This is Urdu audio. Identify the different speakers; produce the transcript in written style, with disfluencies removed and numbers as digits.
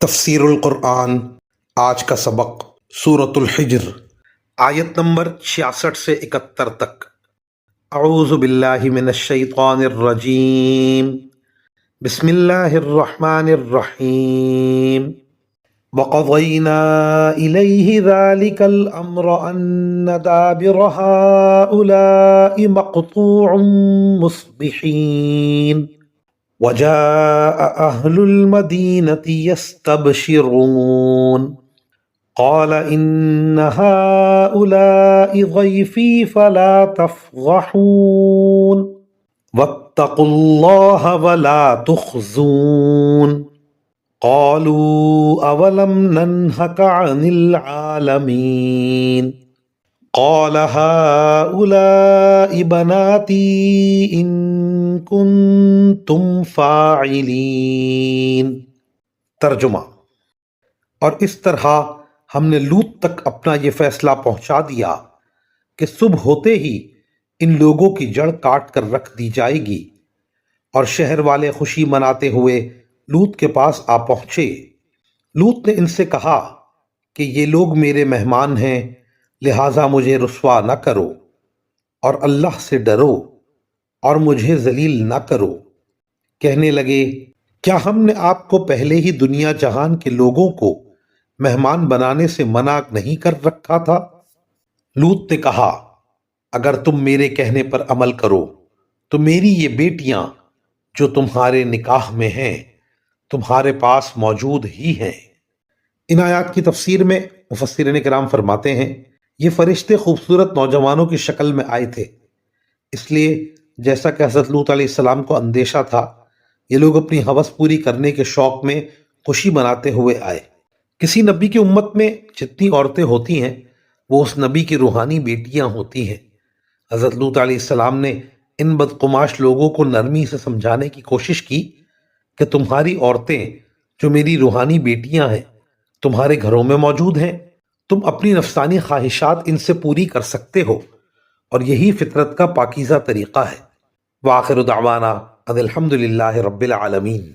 Speaker 1: تفسیر القرآن آج کا سبق سورۃ الحجر آیت نمبر 66 سے 71 تک۔ اعوذ باللہ من الشیطان الرجیم، بسم اللہ الرحمن الرحیم۔ وقضینا الیہ ذلک الامر ان دابر ہؤلاء مقطوع مصبحین وجاء أهل المدينة يستبشرون قال إن هؤلاء ضيفي فلا تفضحون واتقوا الله ولا تخزون قالوا أولم ننهك عن العالمين قال هؤلاء بناتي إن کنتم فاعلین۔ ترجمہ۔ اور اس طرح ہم نے لوط تک اپنا یہ فیصلہ پہنچا دیا کہ صبح ہوتے ہی ان لوگوں کی جڑ کاٹ کر رکھ دی جائے گی، اور شہر والے خوشی مناتے ہوئے لوط کے پاس آ پہنچے۔ لوط نے ان سے کہا کہ یہ لوگ میرے مہمان ہیں، لہٰذا مجھے رسوا نہ کرو، اور اللہ سے ڈرو اور مجھے ذلیل نہ کرو۔ کہنے لگے، کیا ہم نے آپ کو پہلے ہی دنیا جہان کے لوگوں کو مہمان بنانے سے منع نہیں کر رکھا تھا؟ لوط نے کہا، اگر تم میرے کہنے پر عمل کرو تو میری یہ بیٹیاں جو تمہارے نکاح میں ہیں تمہارے پاس موجود ہی ہیں۔ ان آیات کی تفسیر میں مفسرین کرام فرماتے ہیں، یہ فرشتے خوبصورت نوجوانوں کی شکل میں آئے تھے، اس لیے جیسا کہ حضرت لوط علیہ السلام کو اندیشہ تھا، یہ لوگ اپنی ہوس پوری کرنے کے شوق میں خوشی مناتے ہوئے آئے۔ کسی نبی کی امت میں جتنی عورتیں ہوتی ہیں وہ اس نبی کی روحانی بیٹیاں ہوتی ہیں۔ حضرت لوط علیہ السلام نے ان بدقماش لوگوں کو نرمی سے سمجھانے کی کوشش کی کہ تمہاری عورتیں جو میری روحانی بیٹیاں ہیں تمہارے گھروں میں موجود ہیں، تم اپنی نفسانی خواہشات ان سے پوری کر سکتے ہو، اور یہی فطرت کا پاکیزہ طریقہ ہے۔ وآخر دعوانا ان الحمد للہ رب العالمین۔